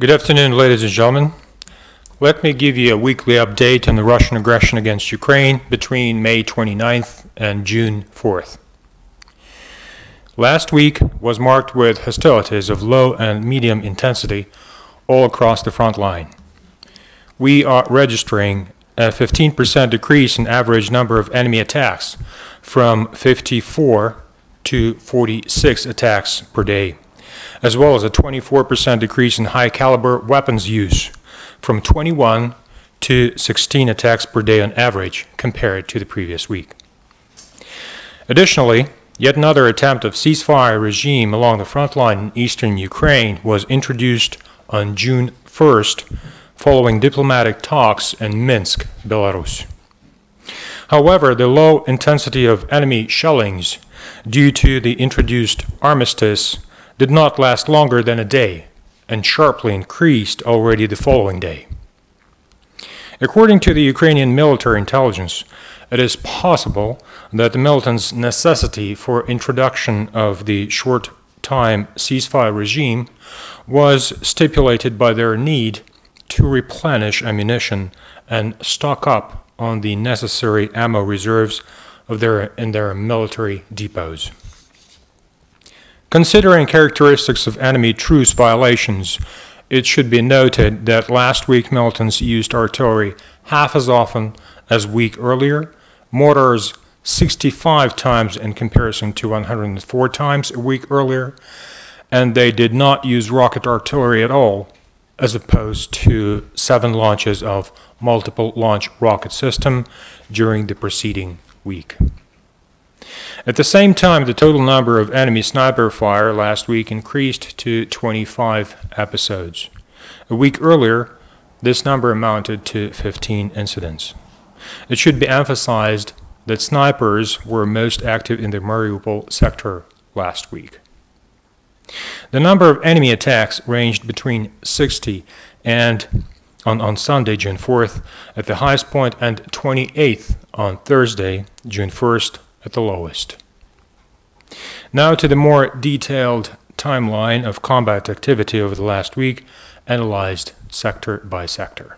Good afternoon, ladies and gentlemen. Let me give you a weekly update on the Russian aggression against Ukraine between May 29th and June 4th. Last week was marked with hostilities of low and medium intensity all across the front line. We are registering a 15% decrease in average number of enemy attacks from 54 to 46 attacks per day, as well as a 24% decrease in high-caliber weapons use, from 21 to 16 attacks per day on average, compared to the previous week. Additionally, yet another attempt of ceasefire regime along the front line in eastern Ukraine was introduced on June 1st, following diplomatic talks in Minsk, Belarus. However, the low intensity of enemy shellings due to the introduced armistice did not last longer than a day and sharply increased already the following day. According to the Ukrainian military intelligence, it is possible that the militants' necessity for introduction of the short-time ceasefire regime was stipulated by their need to replenish ammunition and stock up on the necessary ammo reserves in their military depots. Considering characteristics of enemy truce violations, it should be noted that last week militants used artillery half as often as a week earlier, mortars 65 times in comparison to 104 times a week earlier, and they did not use rocket artillery at all, as opposed to 7 launches of multiple launch rocket system during the preceding week. At the same time, the total number of enemy sniper fire last week increased to 25 episodes. A week earlier, this number amounted to 15 incidents. It should be emphasized that snipers were most active in the Mariupol sector last week. The number of enemy attacks ranged between 60 and, on Sunday, June 4th, at the highest point, and 28th on Thursday, June 1st, at the lowest. Now to the more detailed timeline of combat activity over the last week, analyzed sector by sector.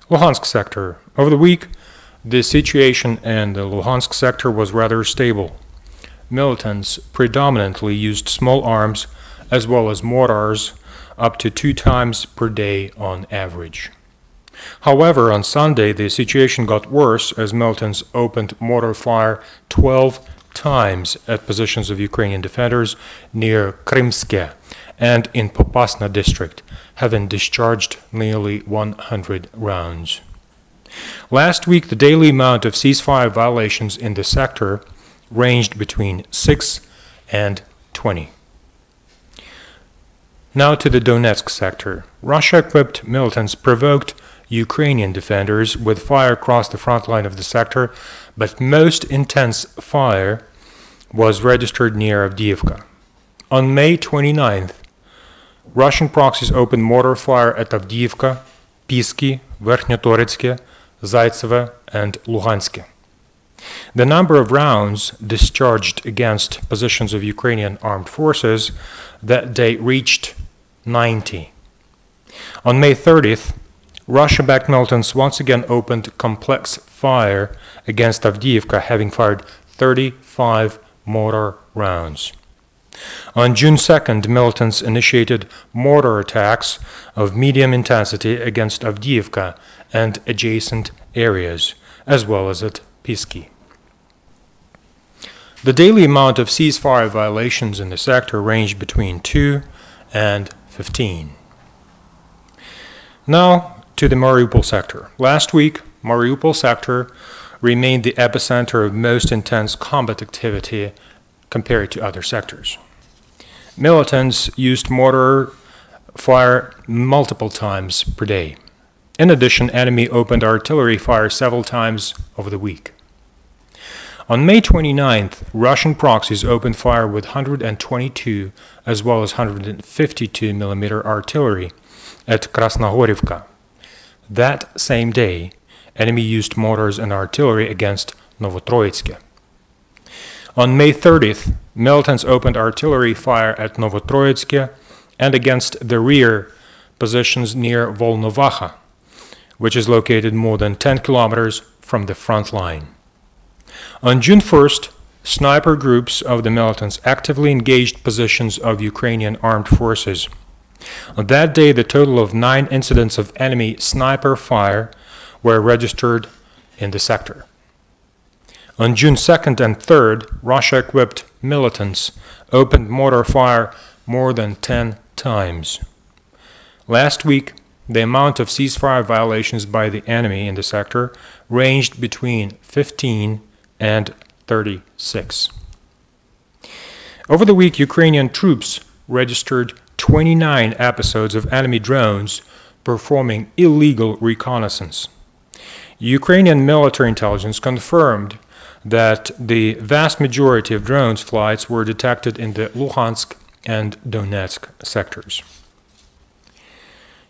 Luhansk sector. Over the week, the situation in the Luhansk sector was rather stable. Militants predominantly used small arms as well as mortars up to 2 times per day on average. However, on Sunday, the situation got worse as militants opened mortar fire 12 times at positions of Ukrainian defenders near Krymske and in Popasna district, having discharged nearly 100 rounds. Last week, the daily amount of ceasefire violations in the sector ranged between 6 and 20. Now to the Donetsk sector. Russia-equipped militants provoked Ukrainian defenders with fire across the front line of the sector, but most intense fire was registered near Avdiivka. On May 29th, Russian proxies opened mortar fire at Avdiivka, Pisky, Verkhnyotoretsky, Zaitsevo, and Luhansk. The number of rounds discharged against positions of Ukrainian armed forces that day reached 90. On May 30th, Russia-backed militants once again opened complex fire against Avdiivka, having fired 35 mortar rounds. On June 2nd, militants initiated mortar attacks of medium intensity against Avdiivka and adjacent areas, as well as at Pisky. The daily amount of ceasefire violations in the sector ranged between 2 and 15. Now to the Mariupol sector. Last week, Mariupol sector remained the epicenter of most intense combat activity compared to other sectors. Militants used mortar fire multiple times per day. In addition, enemy opened artillery fire several times over the week. On May 29th, Russian proxies opened fire with 122 as well as 152 mm artillery at Krasnogorivka. That same day, enemy used mortars and artillery against Novotroitsky. On May 30th, militants opened artillery fire at Novotroitsky and against the rear positions near Volnovaha, which is located more than 10 kilometers from the front line. On June 1st, sniper groups of the militants actively engaged positions of Ukrainian armed forces. On that day, the total of 9 incidents of enemy sniper fire were registered in the sector. On June 2nd and 3rd, Russia-equipped militants opened mortar fire more than 10 times. Last week, the amount of ceasefire violations by the enemy in the sector ranged between 15 and 36. Over the week, Ukrainian troops registered 29 episodes of enemy drones performing illegal reconnaissance. Ukrainian military intelligence confirmed that the vast majority of drones flights were detected in the Luhansk and Donetsk sectors.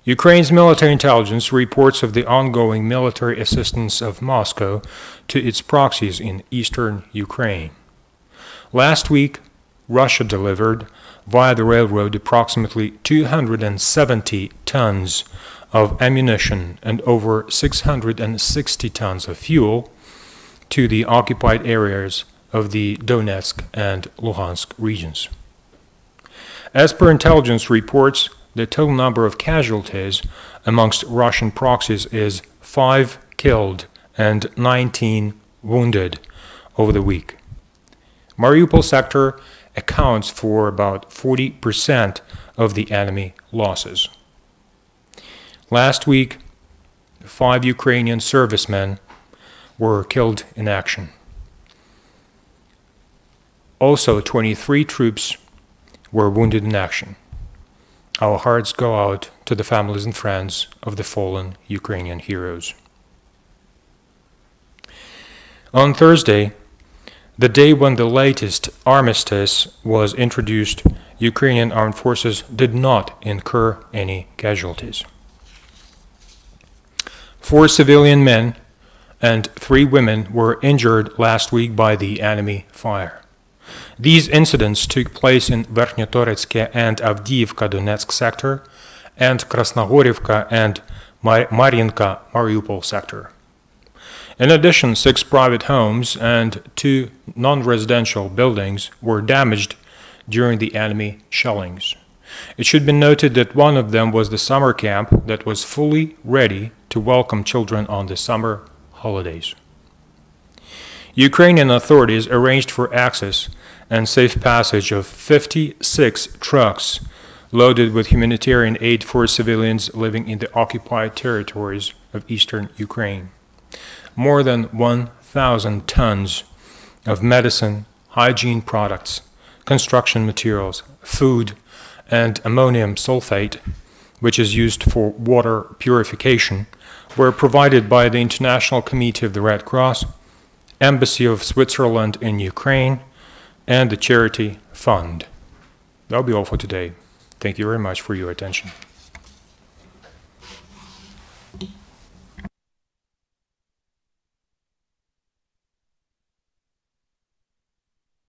Ukraine's military intelligence reports of the ongoing military assistance of Moscow to its proxies in eastern Ukraine. Last week, Russia delivered via the railroad approximately 270 tons of ammunition and over 660 tons of fuel to the occupied areas of the Donetsk and Luhansk regions. As per intelligence reports, the total number of casualties amongst Russian proxies is 5 killed and 19 wounded over the week. Mariupol sector accounts for about 40% of the enemy losses. Last week, 5 Ukrainian servicemen were killed in action. Also, 23 troops were wounded in action. Our hearts go out to the families and friends of the fallen Ukrainian heroes. On Thursday, the day when the latest armistice was introduced, Ukrainian armed forces did not incur any casualties. 4 civilian men and 3 women were injured last week by the enemy fire. These incidents took place in Verkhnyotorets and Avdiivka Donetsk sector and Krasnogorivka and Mariinka Mariupol sector. In addition, 6 private homes and 2 non-residential buildings were damaged during the enemy shellings. It should be noted that one of them was the summer camp that was fully ready to welcome children on the summer holidays. Ukrainian authorities arranged for access and safe passage of 56 trucks loaded with humanitarian aid for civilians living in the occupied territories of eastern Ukraine. More than 1,000 tons of medicine, hygiene products, construction materials, food, and ammonium sulfate, which is used for water purification, were provided by the International Committee of the Red Cross, Embassy of Switzerland in Ukraine, and the Charity Fund. That'll be all for today. Thank you very much for your attention.